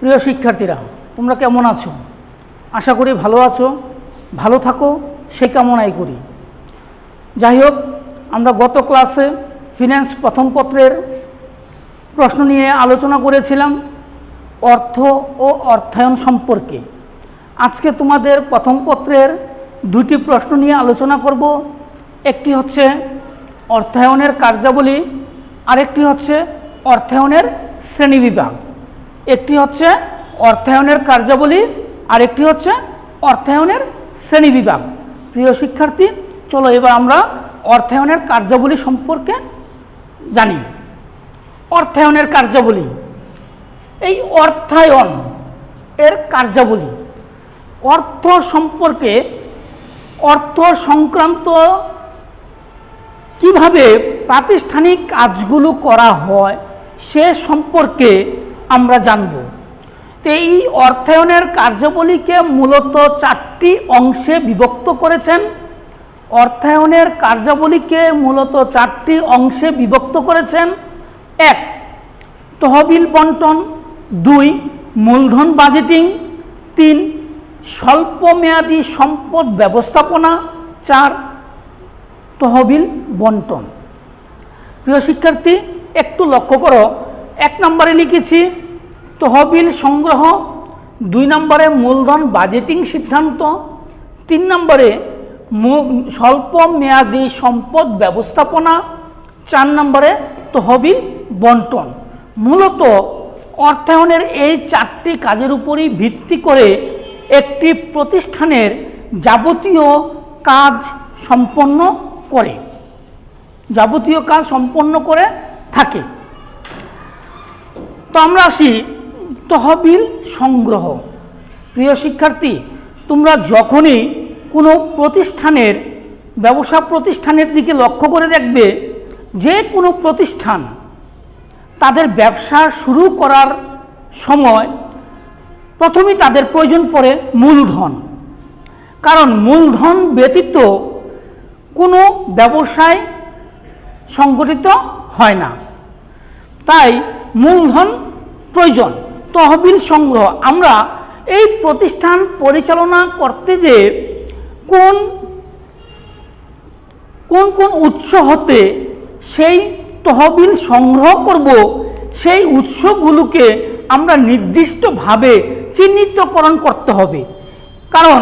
প্রিয় শিক্ষার্থীরা, তোমরা কেমন আছো? আশা করি ভালো আছো, ভালো থাকো সেই কামনাই করি। যাই হোক, আমরা গত ক্লাসে ফিন্যান্স প্রথম পত্রের প্রশ্ন নিয়ে আলোচনা করেছিলাম অর্থ ও অর্থায়ন সম্পর্কে। আজকে তোমাদের প্রথম পত্রের দুটি প্রশ্ন নিয়ে আলোচনা করব। একটি হচ্ছে অর্থায়নের কার্যাবলী, আরেকটি হচ্ছে অর্থায়নের শ্রেণীবিভাগ। একটি হচ্ছে অর্থায়নের কার্যাবলী, আরেকটি হচ্ছে অর্থায়নের শ্রেণীবিভাগ। প্রিয় শিক্ষার্থী, চলো এবার আমরা অর্থায়নের কার্যাবলী সম্পর্কে জানি। অর্থায়নের কার্যাবলী, এই অর্থায়ন এর কার্যাবলী, অর্থ সম্পর্কে, অর্থ সংক্রান্ত কিভাবে প্রাতিষ্ঠানিক কাজগুলো করা হয় সে সম্পর্কে আমরা জানব। তো এই অর্থায়নের কার্যাবলীকে মূলত চারটি অংশে বিভক্ত করেছেন। অর্থায়নের কার্যাবলীকে মূলত চারটি অংশে বিভক্ত করেছেন। 1, তহবিল বন্টন। 2, মূলধন বাজেটিং। 3, স্বল্পমেয়াদী সম্পদ ব্যবস্থাপনা। 4, তহবিল বন্টন। প্রিয় শিক্ষার্থী, একটু লক্ষ্য করো, 1 নম্বরে লিখেছি তহবিল সংগ্রহ, 2 নম্বরে মূলধন বাজেটিং সিদ্ধান্ত, 3 নম্বরে স্বল্পমেয়াদী সম্পদ ব্যবস্থাপনা, 4 নম্বরে তহবিল বন্টন। মূলত অর্থায়নের এই 4টি কাজের উপরই ভিত্তি করে একটি প্রতিষ্ঠানের যাবতীয় কাজ সম্পন্ন করে, যাবতীয় কাজ সম্পন্ন করে থাকে। তো আমরা আসি তহবিল সংগ্রহ। প্রিয় শিক্ষার্থী, তোমরা যখনই কোনো প্রতিষ্ঠানের, ব্যবসা প্রতিষ্ঠানের দিকে লক্ষ্য করে দেখবে, যে কোনো প্রতিষ্ঠান তাদের ব্যবসা শুরু করার সময় প্রথমেই তাদের প্রয়োজন পড়ে মূলধন। কারণ মূলধন ব্যতীত কোনো ব্যবসায় সংগঠিত হয় না, তাই মূলধন প্রয়োজন। তহবিল সংগ্রহ, আমরা এই প্রতিষ্ঠান পরিচালনা করতে যে কোন কোন উৎস হতে সেই তহবিল সংগ্রহ করব, সেই উৎসগুলোকে আমরা নির্দিষ্টভাবে চিহ্নিতকরণ করতে হবে। কারণ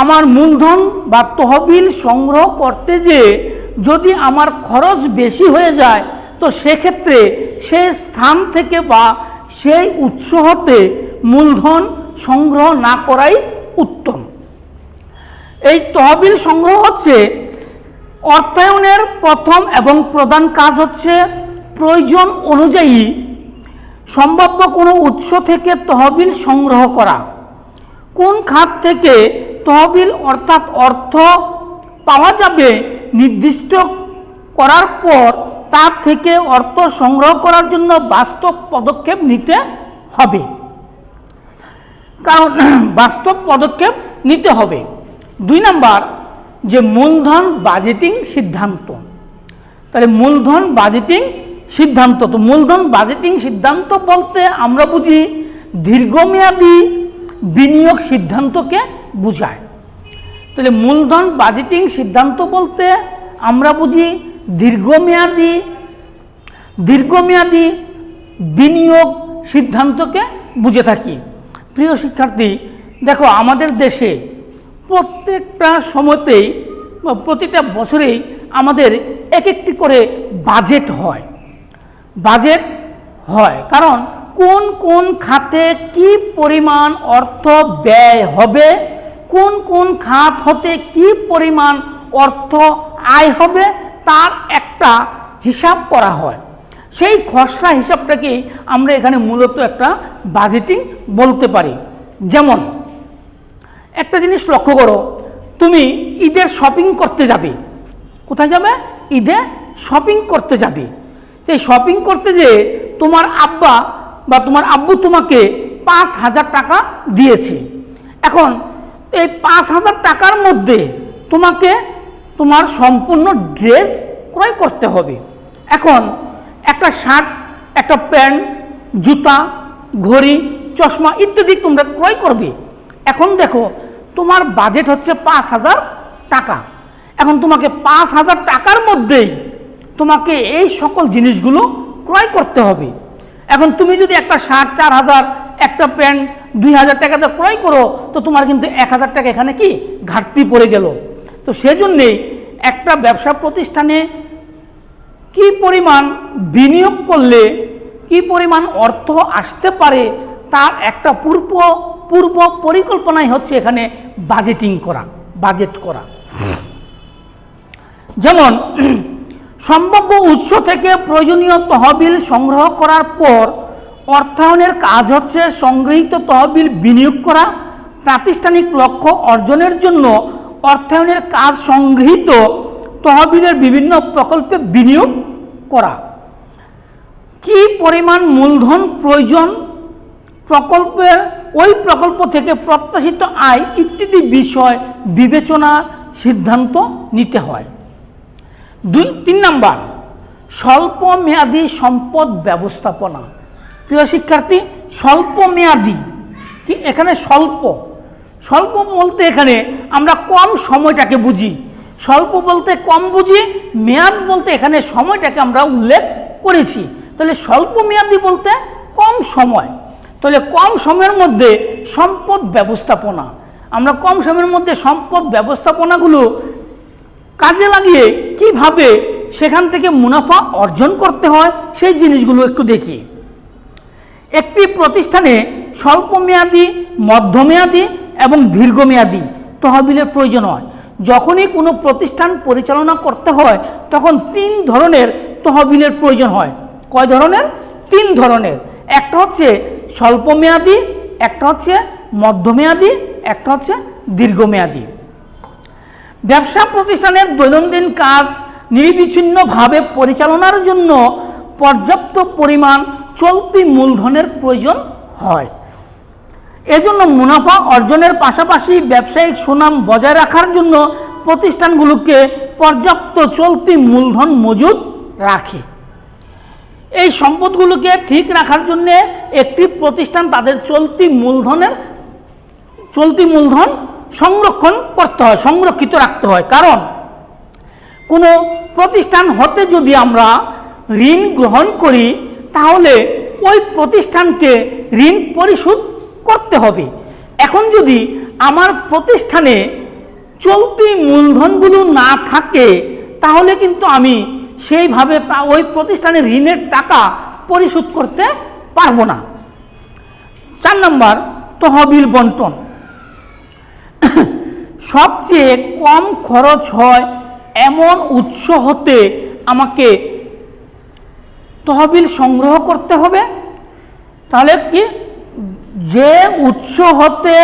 আমার মূলধন বা তহবিল সংগ্রহ করতে যে যদি আমার খরচ বেশি হয়ে যায়, তো সেক্ষেত্রে সেই স্থান থেকে বা সেই উৎস হতে মূলধন সংগ্রহ না করাই উত্তম। এই তহবিল সংগ্রহ হচ্ছে অর্থায়নের প্রথম এবং প্রধান কাজ। হচ্ছে প্রয়োজন অনুযায়ী সম্ভাব্য কোনো উৎস থেকে তহবিল সংগ্রহ করা। কোন খাত থেকে তহবিল অর্থাৎ অর্থ পাওয়া যাবে নির্দিষ্ট করার পর তার থেকে অর্থ সংগ্রহ করার জন্য বাস্তব পদক্ষেপ নিতে হবে। কারণ বাস্তব পদক্ষেপ নিতে হবে। 2 নম্বর, যে মূলধন বাজেটিং সিদ্ধান্ত। তাহলে মূলধন বাজেটিং সিদ্ধান্ত, তো মূলধন বাজেটিং সিদ্ধান্ত বলতে আমরা বুঝি দীর্ঘমেয়াদী বিনিয়োগ সিদ্ধান্তকে বোঝায়। তাহলে মূলধন বাজেটিং সিদ্ধান্ত বলতে আমরা বুঝি দীর্ঘমেয়াদী বিনিয়োগ সিদ্ধান্তকে বুঝে থাকি। প্রিয় শিক্ষার্থী, দেখো আমাদের দেশে প্রত্যেকটা সময়তেই বা প্রতিটা বছরেই আমাদের এক একটি করে বাজেট হয়। কারণ কোন কোন খাতে কি পরিমাণ অর্থ ব্যয় হবে, কোন কোন খাত হতে কি পরিমাণ অর্থ আয় হবে, তার একটা হিসাব করা হয়। সেই খসড়া হিসাবটাকেই আমরা এখানে মূলত একটা বাজেটিং বলতে পারি। যেমন একটা জিনিস লক্ষ্য করো, তুমি ঈদের শপিং করতে যাবে। কোথায় যাবে? ঈদে শপিং করতে যাবে। এই শপিং করতে যে তোমার আব্বা বা তোমার আব্বু তোমাকে 5,000 টাকা দিয়েছে। এখন এই 5,000 টাকার মধ্যে তোমাকে তোমার সম্পূর্ণ ড্রেস ক্রয় করতে হবে। এখন একটা শার্ট, একটা প্যান্ট, জুতা, ঘড়ি, চশমা ইত্যাদি তোমরা ক্রয় করবে। এখন দেখো তোমার বাজেট হচ্ছে 5,000 টাকা। এখন তোমাকে 5,000 টাকার মধ্যেই তোমাকে এই সকল জিনিসগুলো ক্রয় করতে হবে। এখন তুমি যদি একটা শার্ট 4,000, একটা প্যান্ট 2,000 টাকাতে ক্রয় করো, তো তোমার কিন্তু 1,000 টাকা এখানে কি ঘাটতি পড়ে গেল। তো সেজন্যেই একটা ব্যবসা প্রতিষ্ঠানে কি পরিমাণ বিনিয়োগ করলে কি পরিমাণ অর্থ আসতে পারে তার একটা পূর্ব পরিকল্পনাই হচ্ছে এখানে বাজেটিং করা, বাজেট করা। যেমন সম্ভাব্য উৎস থেকে প্রয়োজনীয় তহবিল সংগ্রহ করার পর অর্থায়নের কাজ হচ্ছে সংগৃহীত তহবিল বিনিয়োগ করা, প্রাতিষ্ঠানিক লক্ষ্য অর্জনের জন্য অর্থায়নের কাজ সংগৃহীত তহবিলের বিভিন্ন প্রকল্পে বিনিয়োগ করা। কি পরিমাণ মূলধন প্রয়োজন, প্রকল্পের ওই প্রকল্প থেকে প্রত্যাশিত আয় ইত্যাদি বিষয় বিবেচনা সিদ্ধান্ত নিতে হয়। 3 নাম্বার স্বল্প মেয়াদী সম্পদ ব্যবস্থাপনা। প্রিয় শিক্ষার্থী, স্বল্প মেয়াদী কি এখানে স্বল্প বলতে এখানে আমরা কম সময়টাকে বুঝি। স্বল্প বলতে কম বুঝি, মেয়াদ বলতে এখানে সময়টাকে আমরা উল্লেখ করেছি। তাহলে স্বল্প মেয়াদী বলতে কম সময়। তাহলে কম সময়ের মধ্যে সম্পদ ব্যবস্থাপনা, আমরা কম সময়ের মধ্যে সম্পদ ব্যবস্থাপনাগুলো কাজে লাগিয়ে কিভাবে সেখান থেকে মুনাফা অর্জন করতে হয় সেই জিনিসগুলো একটু দেখি। একটি প্রতিষ্ঠানে স্বল্পমেয়াদী, মধ্যমেয়াদী এবং দীর্ঘমেয়াদী তহবিলের প্রয়োজন হয়। যখনই কোনো প্রতিষ্ঠান পরিচালনা করতে হয় তখন 3 ধরনের তহবিলের প্রয়োজন হয়। কয় ধরনের? 3 ধরনের। একটা হচ্ছে স্বল্পমেয়াদী, একটা হচ্ছে মধ্যমেয়াদী, একটা হচ্ছে দীর্ঘমেয়াদী। ব্যবসা প্রতিষ্ঠানের দৈনন্দিন কাজ নিরবিচ্ছিন্নভাবে পরিচালনার জন্য পর্যাপ্ত পরিমাণ চলতি মূলধনের প্রয়োজন হয়। এজন্য মুনাফা অর্জনের পাশাপাশি ব্যবসায়িক সুনাম বজায় রাখার জন্য প্রতিষ্ঠানগুলোকে পর্যাপ্ত চলতি মূলধন মজুদ রাখে। এই সম্পদগুলোকে ঠিক রাখার জন্য একটি প্রতিষ্ঠান তাদের চলতি মূলধন সংরক্ষণ করতে হয়, সংরক্ষিত রাখতে হয়। কারণ কোনো প্রতিষ্ঠান হতে যদি আমরা ঋণ গ্রহণ করি তাহলে ওই প্রতিষ্ঠানকে ঋণ পরিশোধ করতে হবে। এখন যদি আমার প্রতিষ্ঠানে চলতি মূলধনগুলো না থাকে তাহলে কিন্তু আমি সেইভাবে ওই প্রতিষ্ঠানের ঋণের টাকা পরিশোধ করতে পারবো না। 4 নম্বর তহবিল বন্টন। সবচেয়ে কম খরচ হয় এমন উৎস হতে আমাকে তহবিল সংগ্রহ করতে হবে। তাহলে কি, যে উৎস হতে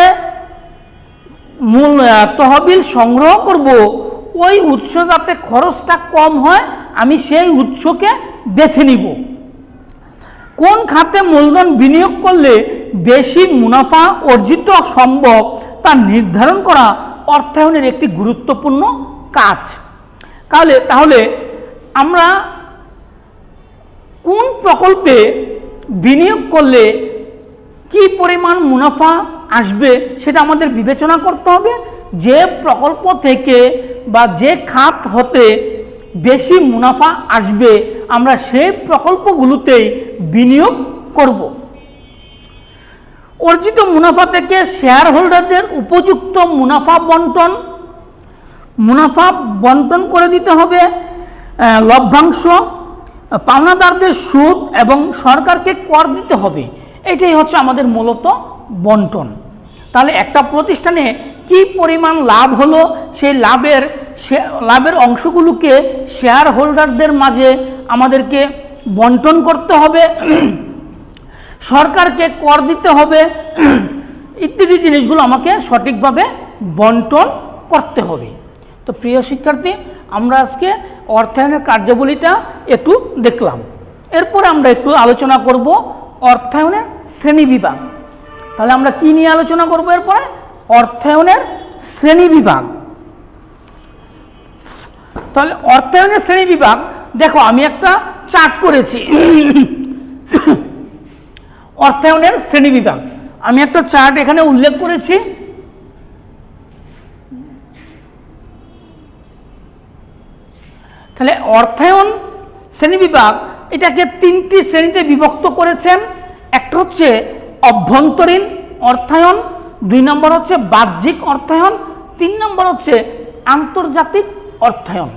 তহবিল সংগ্রহ করব ওই উৎস যাতে খরচটা কম হয় আমি সেই উৎসকে বেছে নিব। কোন খাতে মূলধন বিনিয়োগ করলে বেশি মুনাফা অর্জিত সম্ভব তা নির্ধারণ করা অর্থায়নের একটি গুরুত্বপূর্ণ কাজ। তাহলে আমরা কোন প্রকল্পে বিনিয়োগ করলে কি পরিমাণ মুনাফা আসবে সেটা আমাদের বিবেচনা করতে হবে। যে প্রকল্প থেকে বা যে খাত হতে বেশি মুনাফা আসবে আমরা সেই প্রকল্পগুলোতেই বিনিয়োগ করব। অর্জিত মুনাফা থেকে শেয়ার হোল্ডারদের উপযুক্ত মুনাফা বন্টন করে দিতে হবে। লভ্যাংশ, পাওনাদারদের সুদ এবং সরকারকে কর দিতে হবে। এটাই হচ্ছে আমাদের মূলত বন্টন। তাহলে একটা প্রতিষ্ঠানে কি পরিমাণ লাভ হলো সেই লাভের অংশগুলোকে শেয়ার হোল্ডারদের মাঝে আমাদেরকে বন্টন করতে হবে, সরকারকে কর দিতে হবে, ইত্যাদি জিনিসগুলো আমাকে সঠিকভাবে বন্টন করতে হবে। তো প্রিয় শিক্ষার্থী, আমরা আজকে অর্থায়নের কার্যাবলীটা একটু দেখলাম। এরপরে আমরা একটু আলোচনা করব অর্থায়নের শ্রেণীবিভাগ। তাহলে আমরা কি নিয়ে আলোচনা করব এরপরে? অর্থায়নের শ্রেণীবিভাগ। তাহলে অর্থায়নের শ্রেণীবিভাগ দেখো, আমি একটা চার্ট করেছি অর্থায়নের শ্রেণীবিভাগ। আমি একটা চার্ট এখানে উল্লেখ করেছি। তাহলে অর্থায়ন শ্রেণীবিভাগ এটাকে 3টি শ্রেণীতে বিভক্ত করেছেন। একটা হচ্ছে অভ্যন্তরীণ অর্থায়ন, 2 নম্বর হচ্ছে বাহ্যিক অর্থায়ন, 3 নম্বর হচ্ছে আন্তর্জাতিক অর্থায়ন।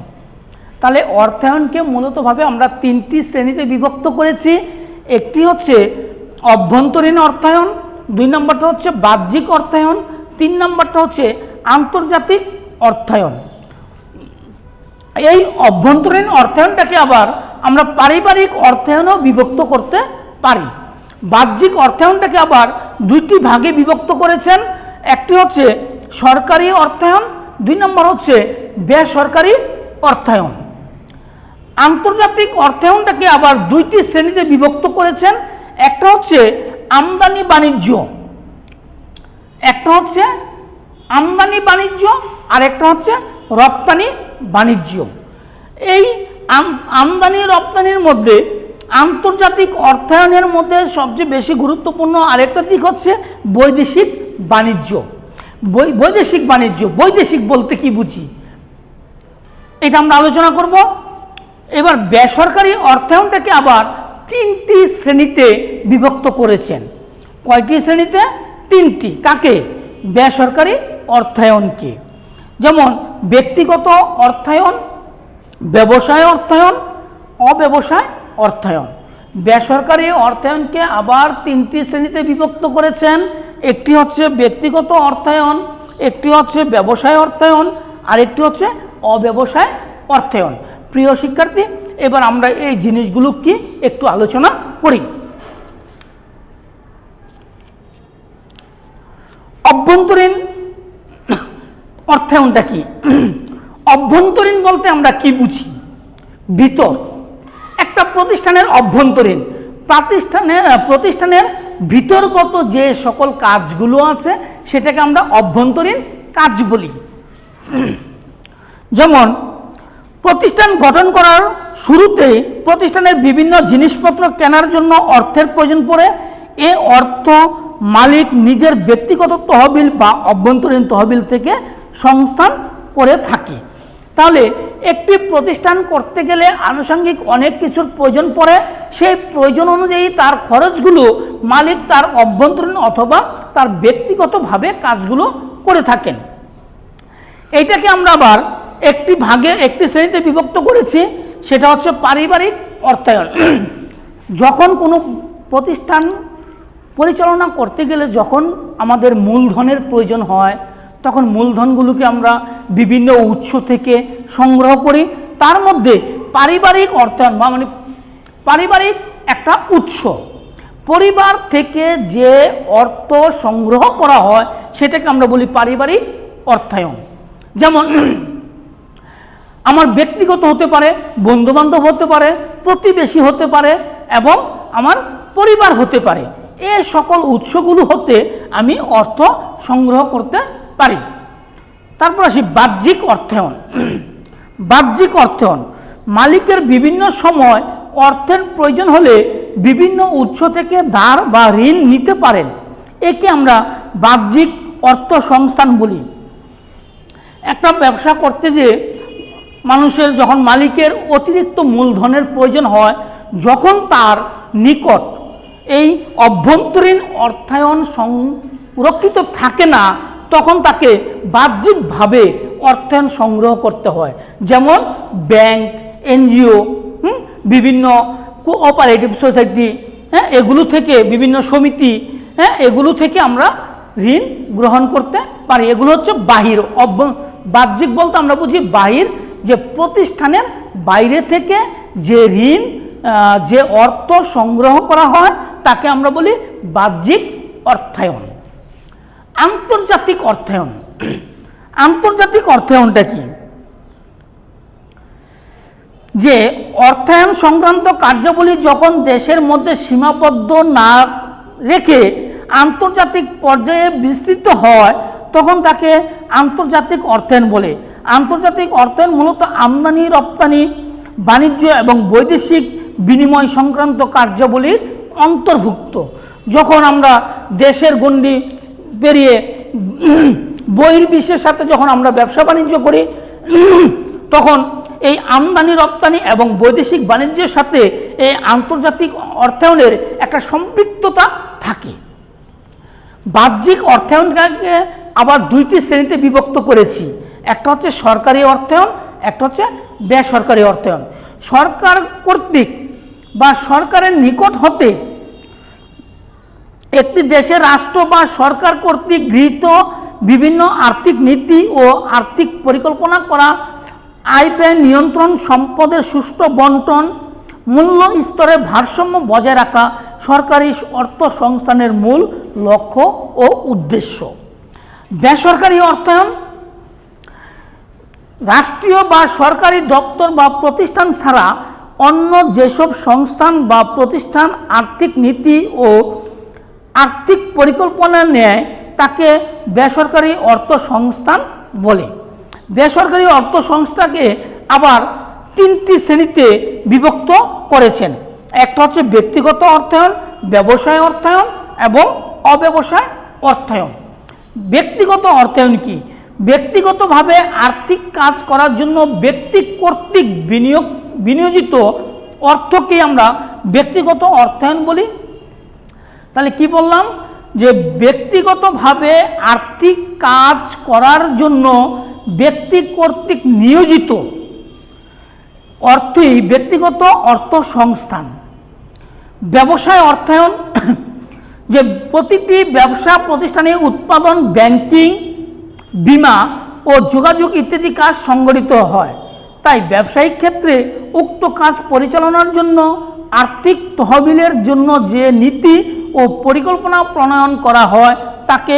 তাহলে অর্থায়নকে মূলতভাবে আমরা 3টি শ্রেণীতে বিভক্ত করেছি। একটি হচ্ছে অভ্যন্তরীণ অর্থায়ন, 2 নম্বরটা হচ্ছে বাহ্যিক অর্থায়ন, 3 নম্বরটা হচ্ছে আন্তর্জাতিক অর্থায়ন। এই অভ্যন্তরীণ অর্থায়নটাকে আবার আমরা পারিবারিক অর্থায়নও বিভক্ত করতে পারি। বাহ্যিক অর্থায়নটাকে আবার 2টি ভাগে বিভক্ত করেছেন। একটি হচ্ছে সরকারি অর্থায়ন, 2 নম্বর হচ্ছে বেসরকারি অর্থায়ন। আন্তর্জাতিক অর্থায়নটাকে আবার 2টি শ্রেণীতে বিভক্ত করেছেন। একটা হচ্ছে আমদানি বাণিজ্য, একটা হচ্ছে আমদানি বাণিজ্য, আর একটা হচ্ছে রপ্তানি বাণিজ্য। এই আমদানি রপ্তানির মধ্যে আন্তর্জাতিক অর্থায়নের মধ্যে সবচেয়ে বেশি গুরুত্বপূর্ণ আরেকটা দিক হচ্ছে বৈদেশিক বাণিজ্য। বৈদেশিক বাণিজ্য, বৈদেশিক বলতে কি বুঝি এটা আমরা আলোচনা করব। এবার বেসরকারি অর্থায়নটাকে আবার 3টি শ্রেণীতে বিভক্ত করেছেন। কয়টি শ্রেণীতে? 3টি। কাকে? বেসরকারি অর্থায়নকে। যেমন ব্যক্তিগত অর্থায়ন, ব্যবসায় অর্থায়ন, অব্যবসায় অর্থায়ন। বেসরকারি অর্থায়নকে আবার 3টি শ্রেণীতে বিভক্ত করেছেন। একটি হচ্ছে ব্যক্তিগত অর্থায়ন, একটি হচ্ছে ব্যবসায় অর্থায়ন, আর একটি হচ্ছে অব্যবসায় অর্থায়ন। প্রিয় শিক্ষার্থী, এবার আমরা এই জিনিসগুলো কি একটু আলোচনা করি। অভ্যন্তরীণ অর্থায়নটা কি? অভ্যন্তরীণ বলতে আমরা কি বুঝি? ভিতর। একটা প্রতিষ্ঠানের অভ্যন্তরীণ প্রতিষ্ঠানের ভিতরগত যে সকল কাজগুলো আছে সেটাকে আমরা অভ্যন্তরীণ কাজ বলি। যেমন প্রতিষ্ঠান গঠন করার শুরুতে প্রতিষ্ঠানের বিভিন্ন জিনিসপত্র কেনার জন্য অর্থের প্রয়োজন পড়ে। এ অর্থ মালিক নিজের ব্যক্তিগত তহবিল বা অভ্যন্তরীণ তহবিল থেকে সংস্থান করে থাকে। তাহলে একটি প্রতিষ্ঠান করতে গেলে আনুষঙ্গিক অনেক কিছুর প্রয়োজন পড়ে। সেই প্রয়োজন অনুযায়ী তার খরচগুলো মালিক তার অভ্যন্তরীণ অথবা তার ব্যক্তিগতভাবে কাজগুলো করে থাকেন। এইটাকে আমরা আবার একটি শ্রেণীতে বিভক্ত করেছি, সেটা হচ্ছে পারিবারিক অর্থায়ন। যখন কোনো প্রতিষ্ঠান পরিচালনা করতে গেলে যখন আমাদের মূলধনের প্রয়োজন হয়, তখন মূলধনগুলোকে আমরা বিভিন্ন উৎস থেকে সংগ্রহ করি। তার মধ্যে পারিবারিক অর্থায়ন মানে পারিবারিক একটা উৎস, পরিবার থেকে যে অর্থ সংগ্রহ করা হয় সেটাকে আমরা বলি পারিবারিক অর্থায়ন। যেমন আমার ব্যক্তিগত হতে পারে, বন্ধুবান্ধব হতে পারে, প্রতিবেশী হতে পারে এবং আমার পরিবার হতে পারে। এই সকল উৎসগুলো হতে আমি অর্থ সংগ্রহ করতে পারি। তারপর আসি বাহ্যিক অর্থায়ন। বাহ্যিক অর্থায়ন মালিকের বিভিন্ন সময় অর্থের প্রয়োজন হলে বিভিন্ন উৎস থেকে ধার বা ঋণ নিতে পারেন। একে আমরা বাহ্যিক অর্থ সংস্থান বলি। একটা ব্যবসা করতে যে মানুষের যখন মালিকের অতিরিক্ত মূলধনের প্রয়োজন হয়, যখন তার নিকট এই অভ্যন্তরীণ অর্থায়ন সংরক্ষিত থাকে না, তখন তাকে বাহ্যিকভাবে অর্থায়ন সংগ্রহ করতে হয়। যেমন ব্যাংক, এনজিও, বিভিন্ন কোঅপারেটিভ সোসাইটি, এগুলো থেকে বিভিন্ন সমিতি, এগুলো থেকে আমরা ঋণ গ্রহণ করতে পারি। এগুলো হচ্ছে বাহির। বাহ্যিক বলতে আমরা বুঝি বাহির, যে প্রতিষ্ঠানের বাইরে থেকে যে ঋণ যে অর্থ সংগ্রহ করা হয় তাকে আমরা বলি বাহ্যিক অর্থায়ন। আন্তর্জাতিক অর্থায়ন। আন্তর্জাতিক অর্থায়নটা কি? যে অর্থায়ন সংক্রান্ত কার্যাবলী যখন দেশের মধ্যে সীমাবদ্ধ না রেখে আন্তর্জাতিক পর্যায়ে বিস্তৃত হয়, তখন তাকে আন্তর্জাতিক অর্থায়ন বলে। আন্তর্জাতিক অর্থায়ন মূলত আমদানি রপ্তানি বাণিজ্য এবং বৈদেশিক বিনিময় সংক্রান্ত কার্যাবলীর অন্তর্ভুক্ত। যখন আমরা দেশের গণ্ডি পেরিয়ে বহির্বিশ্বের সাথে যখন আমরা ব্যবসা বাণিজ্য করি, তখন এই আমদানি রপ্তানি এবং বৈদেশিক বাণিজ্যের সাথে এই আন্তর্জাতিক অর্থায়নের একটা সম্পৃক্ততা থাকে। বাহ্যিক অর্থায়নকে আবার দুইটি শ্রেণীতে বিভক্ত করেছি, একটা হচ্ছে সরকারি অর্থায়ন, একটা হচ্ছে বেসরকারি অর্থায়ন। সরকার কর্তৃক বা সরকারের নিকট হতে একটি দেশের রাষ্ট্র বা সরকার কর্তৃক গৃহীত বিভিন্ন আর্থিক নীতি ও আর্থিক পরিকল্পনা করা, আয় ব্যয় নিয়ন্ত্রণ, সম্পদের সুষ্ঠু বন্টন, মূল্য স্তরের ভারসাম্য বজায় রাখা সরকারি অর্থ সংস্থানের মূল লক্ষ্য ও উদ্দেশ্য। বেসরকারি অর্থায়ন রাষ্ট্রীয় বা সরকারি দপ্তর বা প্রতিষ্ঠান ছাড়া অন্য যেসব সংস্থান বা প্রতিষ্ঠান আর্থিক নীতি ও আর্থিক পরিকল্পনা নেয় তাকে বেসরকারি অর্থ সংস্থান বলে। বেসরকারি অর্থ সংস্থাকে আবার তিনটি শ্রেণীতে বিভক্ত করেছেন, একটা হচ্ছে ব্যক্তিগত অর্থায়ন, ব্যবসায় অর্থায়ন এবং অব্যবসায় অর্থায়ন। ব্যক্তিগত অর্থায়ন কি? ব্যক্তিগতভাবে আর্থিক কাজ করার জন্য ব্যক্তি কর্তৃক বিনিয়োজিত অর্থকে আমরা ব্যক্তিগত অর্থায়ন বলি। তাহলে কি বললাম? যে ব্যক্তিগতভাবে আর্থিক কাজ করার জন্য ব্যক্তি কর্তৃক নিয়োজিত অর্থই ব্যক্তিগত অর্থ সংস্থান। ব্যবসায় অর্থায়ন, যে প্রতিটি ব্যবসা প্রতিষ্ঠানে উৎপাদন, ব্যাংকিং, বীমা ও যোগাযোগ ইত্যাদি কাজ সংগঠিত হয়। তাই ব্যবসায়িক ক্ষেত্রে উক্ত কাজ পরিচালনার জন্য আর্থিক তহবিলের জন্য যে নীতি ও পরিকল্পনা প্রণয়ন করা হয় তাকে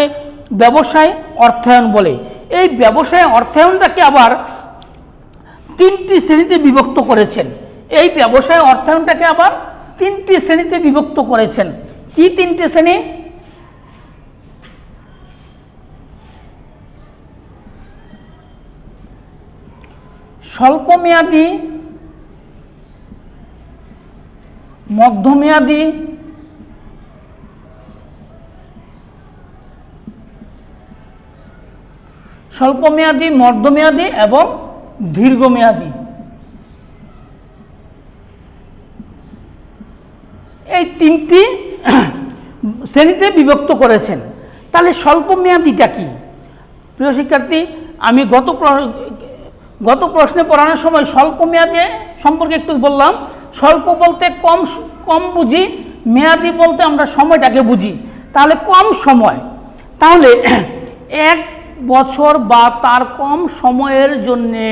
ব্যবসায় অর্থায়ন বলে। এই ব্যবসায় অর্থায়নটাকে আবার তিনটি শ্রেণীতে বিভক্ত করেছেন। এই ব্যবসায় অর্থায়নটাকে আবার তিনটি শ্রেণীতে বিভক্ত করেছেন। কি তিনটি শ্রেণী? স্বল্পমেয়াদী, মধ্যমেয়াদী, স্বল্পমেয়াদী, মধ্যমেয়াদী এবং দীর্ঘমেয়াদী। এই তিনটি শ্রেণীতে বিভক্ত করেছেন। তাহলে স্বল্পমেয়াদীটা কি? প্রিয় শিক্ষার্থী, আমি গত প্রশ্নে পড়ানোর সময় স্বল্পমেয়াদী সম্পর্কে একটু বললাম। স্বল্প বলতে কম বুঝি, মেয়াদি বলতে আমরা সময়টাকে বুঝি। তাহলে কম সময়, তাহলে 1 বছর বা তার কম সময়ের জন্যে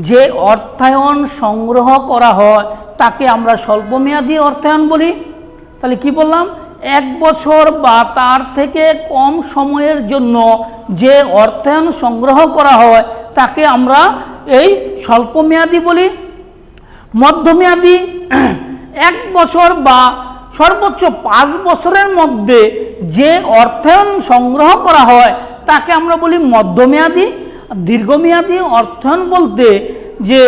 যে অর্থায়ন সংগ্রহ করা হয় তাকে আমরা স্বল্পমেয়াদী অর্থায়ন বলি। তাহলে কি বললাম? 1 বছর বা তার থেকে কম সময়ের জন্য যে অর্থায়ন সংগ্রহ করা হয় তাকে আমরা এই স্বল্পমেয়াদী বলি। মধ্যমেয়াদী 1 বছর বা সর্বোচ্চ 5 বছরের মধ্যে যে অর্থায়ন সংগ্রহ করা হয় তাকে আমরা বলি মধ্যমেয়াদী। দীর্ঘমেয়াদী অর্থায়ন বলতে যে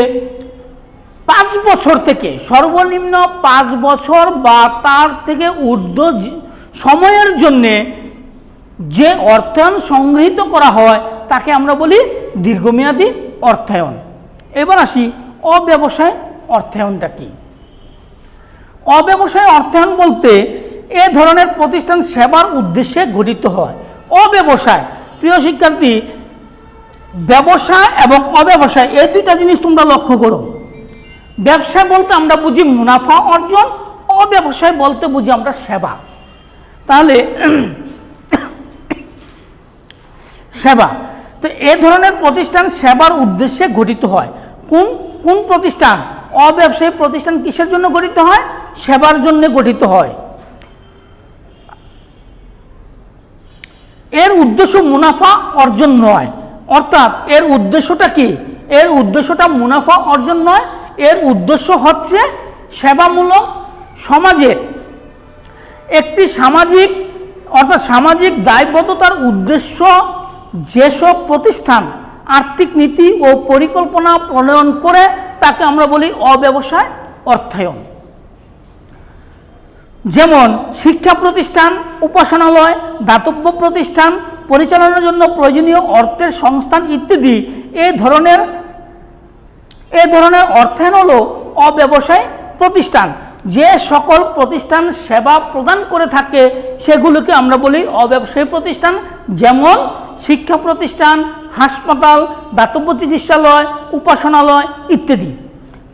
5 বছর থেকে সর্বনিম্ন 5 বছর বা তার থেকে ঊর্ধ্ব সময়ের জন্যে যে অর্থায়ন সংগৃহীত করা হয় তাকে আমরা বলি দীর্ঘমেয়াদী অর্থায়ন। এবার আসি অব্যবসায় অর্থায়নটা কি? অব্যবসায় অর্থায়ন বলতে এ ধরনের প্রতিষ্ঠান সেবার উদ্দেশ্যে গঠিত হয়। অব্যবসায়, প্রিয় শিক্ষার্থী, ব্যবসা এবং অব্যবসায় এই দুইটা জিনিস তোমরা লক্ষ্য করো। ব্যবসা বলতে আমরা বুঝি মুনাফা অর্জন, অব্যবসায় বলতে বুঝি আমরা সেবা। তাহলে সেবা, তো এ ধরনের প্রতিষ্ঠান সেবার উদ্দেশ্যে গঠিত হয়। কোন প্রতিষ্ঠান? অব্যবসায়ী প্রতিষ্ঠান কিসের জন্য গঠিত হয়? সেবার জন্য গঠিত হয়। এর উদ্দেশ্য মুনাফা অর্জন নয়। অর্থাৎ এর উদ্দেশ্যটা কি? এর উদ্দেশ্যটা মুনাফা অর্জন নয়, এর উদ্দেশ্য হচ্ছে সেবামূলক সমাজের একটি সামাজিক দায়বদ্ধতার উদ্দেশ্য যেসব প্রতিষ্ঠান আর্থিক নীতি ও পরিকল্পনা প্রণয়ন করে তাকে আমরা বলি অব্যবসায় অর্থায়ন। যেমন শিক্ষা প্রতিষ্ঠান, উপাসনালয়, দাতব্য প্রতিষ্ঠান পরিচালনার জন্য প্রয়োজনীয় অর্থের সংস্থান ইত্যাদি। এই ধরনের অর্থায়ন হলো অব্যবসায় প্রতিষ্ঠান। যে সকল প্রতিষ্ঠান সেবা প্রদান করে থাকে সেগুলোকে আমরা বলি অব্যবসায়ী প্রতিষ্ঠান, যেমন শিক্ষা প্রতিষ্ঠান, হাসপাতাল, দাতব্য চিকিৎসালয়, উপাসনালয় ইত্যাদি।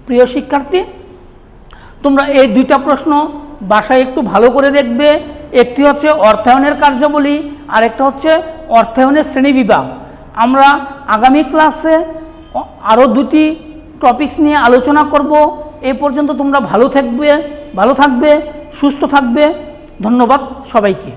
প্রিয় শিক্ষার্থী, তোমরা এই দুইটা প্রশ্ন বাসায় একটু ভালো করে দেখবে। একটি হচ্ছে অর্থায়নের কার্যাবলী, আরেকটা হচ্ছে অর্থায়নের শ্রেণীবিভাগ। আমরা আগামী ক্লাসে আরও দুটি টপিকস নিয়ে আলোচনা করব। এই পর্যন্ত তোমরা ভালো থাকবে, সুস্থ থাকবে। ধন্যবাদ সবাইকে।